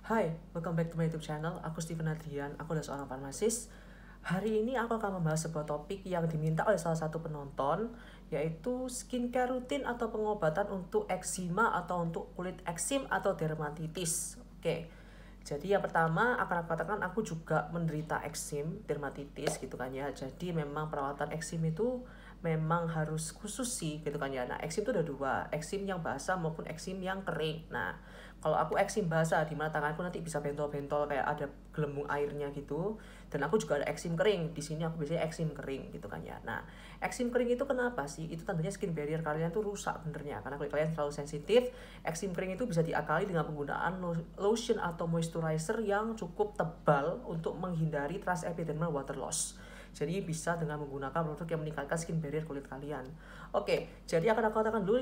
Hai, welcome back to my YouTube channel. Aku Steven Adrian, aku adalah seorang farmasis. Hari ini aku akan membahas sebuah topik yang diminta oleh salah satu penonton, yaitu skincare rutin atau pengobatan untuk eksima atau untuk kulit eksim atau dermatitis. Oke, jadi yang pertama akan aku katakan aku juga menderita eksim, dermatitis gitu kan ya. Jadi memang perawatan eksim itu memang harus khusus sih gitu kan ya. Nah, eksim itu ada dua, eksim yang basah maupun eksim yang kering. Nah, kalau aku eksim basah di mana tanganku nanti bisa bentol-bentol kayak ada gelembung airnya gitu. Dan aku juga ada eksim kering. Di sini aku biasanya eksim kering gitu kan ya. Nah, eksim kering itu kenapa sih? Itu tandanya skin barrier kalian tuh rusak benernya karena kulit kalian terlalu sensitif. Eksim kering itu bisa diakali dengan penggunaan lotion atau moisturizer yang cukup tebal untuk menghindari transepidermal water loss. Jadi bisa dengan menggunakan produk yang meningkatkan skin barrier kulit kalian. Oke, jadi akan aku katakan dulu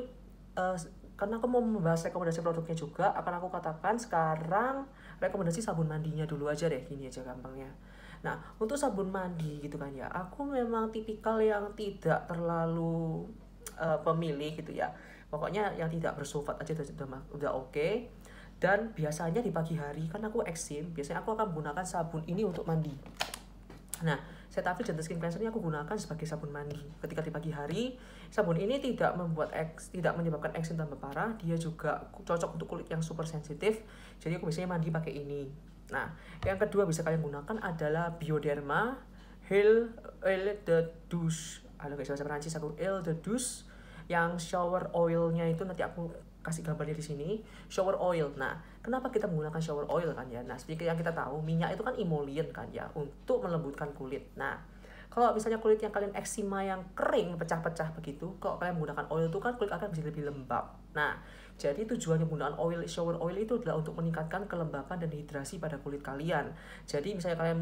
karena aku mau membahas rekomendasi produknya juga, akan aku katakan sekarang rekomendasi sabun mandinya dulu aja deh, gini aja gampangnya. Nah, untuk sabun mandi gitu kan ya, aku memang tipikal yang tidak terlalu pemilih gitu ya. Pokoknya yang tidak bersulfat aja udah oke. Dan biasanya di pagi hari, kan aku eksim, biasanya aku akan menggunakan sabun ini untuk mandi. Nah, Cetaphil Gentle Skin Cleanser ini aku gunakan sebagai sabun mandi. Ketika di pagi hari, sabun ini tidak menyebabkan eksim tambah parah. Dia juga cocok untuk kulit yang super sensitif. Jadi aku biasanya mandi pakai ini. Nah, yang kedua bisa kalian gunakan adalah Bioderma Heal de Douche. Ada guys bahasa Perancis aku Heal de Douche. Yang shower oilnya itu nanti aku kasih gambarnya di sini. Shower oil. Nah, kenapa kita menggunakan shower oil kan ya? Nah, seperti yang kita tahu, minyak itu kan emollient kan ya, untuk melembutkan kulit. Nah, kalau misalnya kulit yang kalian eksima yang kering, pecah-pecah begitu, kalau kalian menggunakan oil itu kan kulit akan bisa lebih lembab. Nah, jadi tujuannya penggunaan shower oil itu adalah untuk meningkatkan kelembapan dan hidrasi pada kulit kalian. Jadi misalnya kalian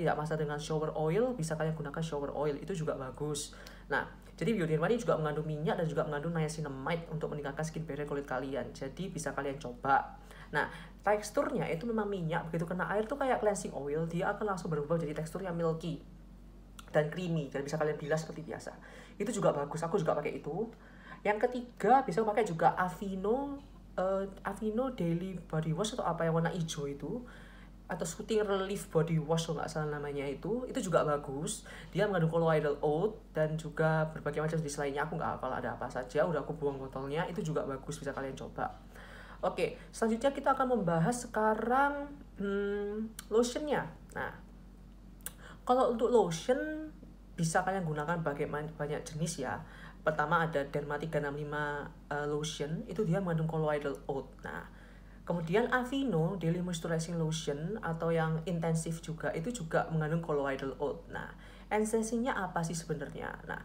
tidak masalah dengan shower oil, bisa kalian gunakan shower oil, itu juga bagus. Nah, jadi Bioderma ini juga mengandung minyak dan juga mengandung niacinamide untuk meningkatkan skin barrier kulit kalian. Jadi bisa kalian coba. Nah, teksturnya itu memang minyak, begitu kena air tuh kayak cleansing oil, dia akan langsung berubah jadi tekstur yang milky dan creamy, dan bisa kalian bilas seperti biasa. Itu juga bagus, aku juga pakai itu. Yang ketiga bisa pakai juga Aveeno Daily Body Wash atau apa yang warna hijau itu, atau Soothing Relief Body Wash kalau nggak salah namanya, itu juga bagus. Dia mengandung colloidal oat dan juga berbagai macam jenis lainnya, aku nggak hafal ada apa saja, udah aku buang botolnya. Itu juga bagus, bisa kalian coba. Oke, selanjutnya kita akan membahas sekarang lotionnya. Nah, kalau untuk lotion bisa kalian gunakan banyak jenis ya. Pertama ada Derma 365 lotion, itu dia mengandung colloidal oat. Nah, kemudian Aveeno Daily Moisturizing Lotion atau yang intensif juga, itu juga mengandung colloidal oat. Nah, esensinya apa sih sebenarnya? Nah,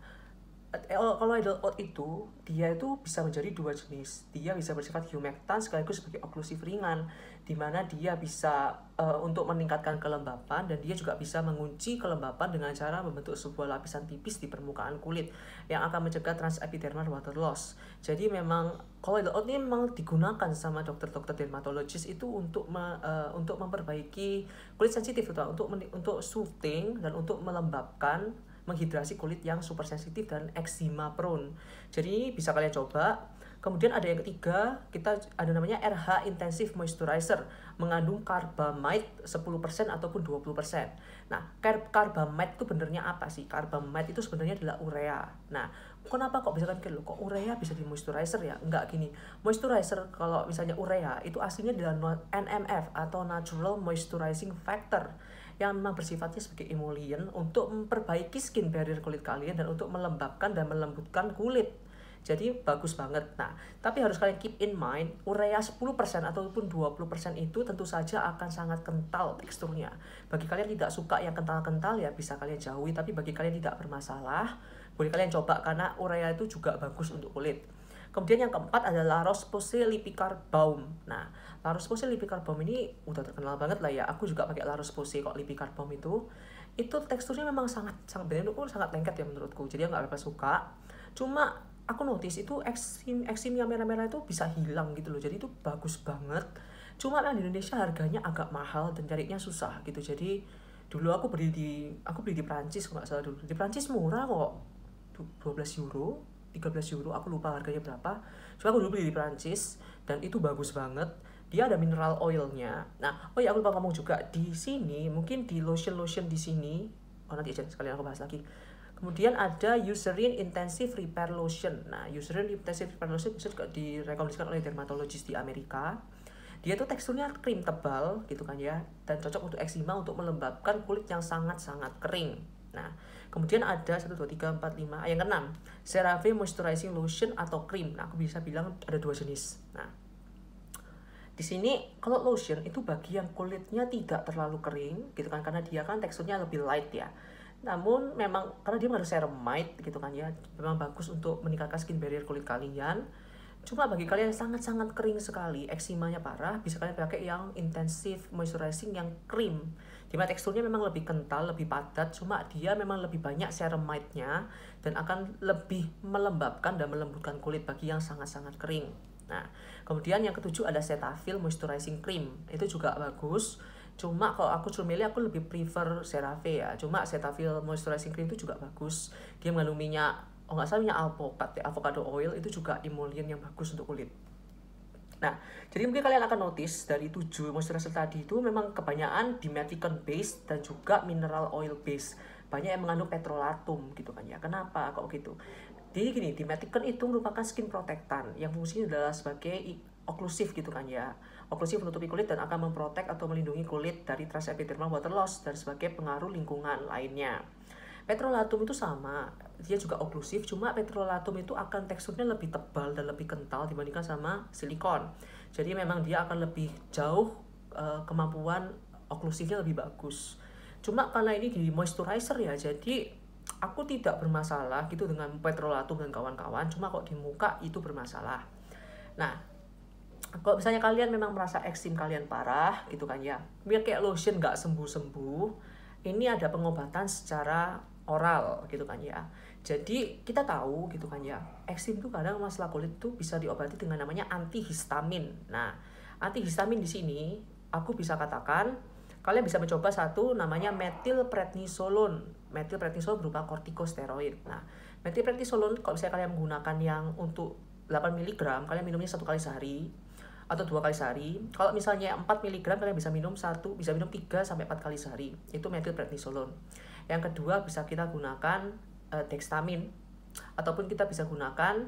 colloidal oat itu dia itu bisa menjadi dua jenis. Dia bisa bersifat humectant sekaligus sebagai oklusif ringan, di mana dia bisa untuk meningkatkan kelembapan, dan dia juga bisa mengunci kelembapan dengan cara membentuk sebuah lapisan tipis di permukaan kulit yang akan mencegah transepidermal water loss. Jadi memang colloidal oat ini memang digunakan sama dokter-dokter dermatologis itu untuk memperbaiki kulit sensitif, untuk soothing dan untuk melembabkan, menghidrasi kulit yang super sensitif dan eczema prone. Jadi bisa kalian coba. Kemudian ada yang ketiga, kita ada namanya RH Intensive Moisturizer, mengandung carbamide 10% ataupun 20%. Nah, carbamide itu benernya apa sih? Carbamide itu sebenarnya adalah urea. Nah, kenapa kok bisa kan kok urea bisa di moisturizer ya? Enggak, gini. Moisturizer kalau misalnya urea itu aslinya adalah NMF atau Natural Moisturizing Factor, yang memang bersifatnya sebagai emollient untuk memperbaiki skin barrier kulit kalian dan untuk melembabkan dan melembutkan kulit. Jadi bagus banget. Nah, tapi harus kalian keep in mind, urea 10% ataupun 20% itu tentu saja akan sangat kental teksturnya. Bagi kalian tidak suka yang kental-kental ya bisa kalian jauhi, tapi bagi kalian tidak bermasalah, boleh kalian coba karena urea itu juga bagus untuk kulit. Kemudian yang keempat adalah La Roche-Posay Lipicar Balm. Nah, La Roche-Posay Lipicar Balm ini udah terkenal banget lah ya. Aku juga pakai La Roche-Posay kok Lipicar Balm itu. Itu teksturnya memang sangat sangat lengket ya menurutku. Jadi nggak apa suka. Cuma aku notice itu eksim yang merah-merah itu bisa hilang gitu loh. Jadi itu bagus banget. Cuma kan di Indonesia harganya agak mahal dan carinya susah gitu. Jadi dulu aku beli di Prancis, nggak salah dulu. Di Prancis murah kok. 12 euro, 13 euro, aku lupa harganya berapa. Cuma aku dulu beli di Prancis dan itu bagus banget. dia ada mineral oilnya. Nah, oh ya aku lupa ngomong juga di sini, mungkin di lotion di sini, oh nanti aja sekalian aku bahas lagi. Kemudian ada Eucerin Intensive Repair Lotion. Nah, Eucerin Intensive Repair Lotion bisa juga direkomendasikan oleh dermatologis di Amerika. Dia tuh teksturnya krim tebal gitu kan ya, dan cocok untuk eksima untuk melembabkan kulit yang sangat-sangat kering. Nah, kemudian ada 1, 2, 3, 4, 5, yang keenam, CeraVe Moisturizing Lotion atau krim. Nah, aku bisa bilang ada 2 jenis. Nah, di sini kalau lotion itu bagi yang kulitnya tidak terlalu kering gitu kan, karena dia kan teksturnya lebih light ya. Namun memang karena dia mengandung ceramide gitu kan ya, memang bagus untuk meningkatkan skin barrier kulit kalian. Cuma bagi kalian yang sangat-sangat kering sekali, eksimanya parah, bisa kalian pakai yang intensive moisturizing yang krim. Dimana teksturnya memang lebih kental, lebih padat, cuma dia memang lebih banyak ceramide-nya dan akan lebih melembabkan dan melembutkan kulit bagi yang sangat-sangat kering. Nah, kemudian yang ketujuh ada Cetaphil Moisturizing Cream. Itu juga bagus. Cuma kalau aku suruh milih, aku lebih prefer CeraVe ya. Cuma Cetaphil Moisturizing Cream itu juga bagus. Dia mengandung minyak, oh nggak salah minyak alpukat ya, avocado oil, itu juga emollient yang bagus untuk kulit. Nah, jadi mungkin kalian akan notice dari 7 moisturizer tadi itu memang kebanyakan dimethicone base dan juga mineral oil base. Banyak yang mengandung petrolatum gitu kan ya. Kenapa kok gitu? Jadi gini, dimethicone itu merupakan skin protectant yang fungsinya adalah sebagai oklusif gitu kan ya. Oklusif menutupi kulit dan akan memprotek atau melindungi kulit dari trace epidermal water loss dan sebagai pengaruh lingkungan lainnya. Petrolatum itu sama, dia juga oklusif, cuma petrolatum itu akan teksturnya lebih tebal dan lebih kental dibandingkan sama silikon. Jadi memang dia akan lebih jauh kemampuan oklusifnya lebih bagus. Cuma karena ini di moisturizer ya, jadi aku tidak bermasalah gitu dengan petrolatum dan kawan-kawan, cuma kok di muka itu bermasalah. Nah, kalau misalnya kalian memang merasa eksim kalian parah gitu kan ya, biar kayak lotion nggak sembuh-sembuh, ini ada pengobatan secara oral gitu kan ya. Jadi kita tahu gitu kan ya, eksim itu kadang masalah kulit itu bisa diobati dengan namanya antihistamin. Nah, antihistamin di sini aku bisa katakan kalian bisa mencoba satu namanya methylprednisolone. Methylprednisolone berupa kortikosteroid. Nah, methylprednisolone kalau misalnya kalian menggunakan yang untuk 8 mg, kalian minumnya 1 kali sehari atau 2 kali sehari. Kalau misalnya 4 mg kalian bisa minum 3 sampai 4 kali sehari. Itu methylprednisolone. Yang kedua bisa kita gunakan dextamin ataupun kita bisa gunakan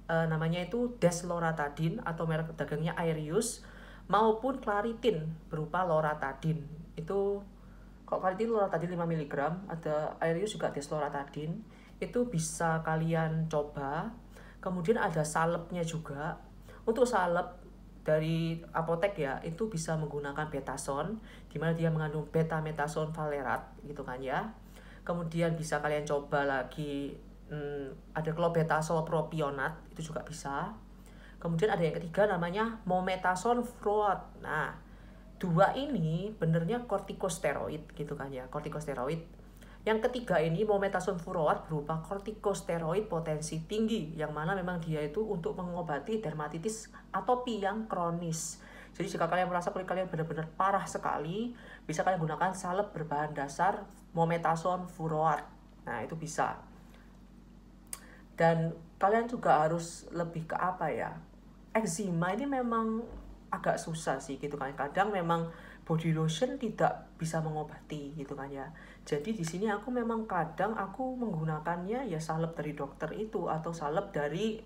namanya itu desloratadine atau merek dagangnya Aerius maupun Claritin berupa loratadine. Itu kalau Claritin loratadine 5 mg, ada Aerius juga desloratadine. Itu bisa kalian coba. Kemudian ada salepnya juga. Untuk salep dari apotek ya, itu bisa menggunakan Betason, dimana dia mengandung beta-metason valerat gitu kan ya. Kemudian bisa kalian coba lagi ada clobetasol propionat, itu juga bisa. Kemudian ada yang ketiga namanya mometasone furoate. Nah, 2 ini benernya kortikosteroid gitu kan ya, kortikosteroid. Yang ketiga ini mometasone furoate berupa kortikosteroid potensi tinggi, yang mana memang dia itu untuk mengobati dermatitis atopi yang kronis. Jadi jika kalian merasa kulit kalian benar-benar parah sekali, bisa kalian gunakan salep berbahan dasar mometasone furoate. Nah, itu bisa. Dan kalian juga harus lebih ke apa ya? Eczema ini memang agak susah sih gitu kan. Kadang memang body lotion tidak bisa mengobati gitu kan ya. Jadi di sini aku memang kadang aku menggunakannya ya salep dari dokter itu atau salep dari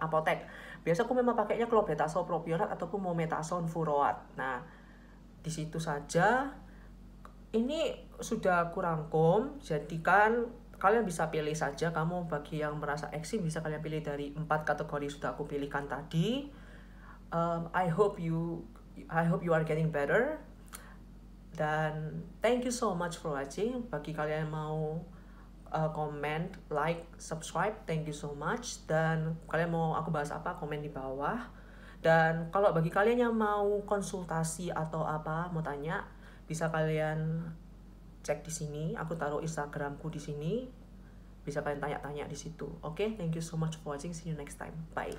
apotek. Biasa aku memang pakainya clobetasol propionat ataupun mometasone furoate. Nah, di situ saja. Ini sudah aku rangkum, jadi kan kalian bisa pilih saja. Kamu bagi yang merasa eksim bisa kalian pilih dari 4 kategori sudah aku pilihkan tadi. I hope you are getting better. Dan thank you so much for watching. Bagi kalian yang mau comment, like, subscribe, thank you so much. Dan kalian mau aku bahas apa, komen di bawah. Dan kalau bagi kalian yang mau konsultasi atau apa, mau tanya, bisa kalian cek di sini. Aku taruh Instagramku di sini. Bisa kalian tanya-tanya di situ. Oke, thank you so much for watching. See you next time. Bye.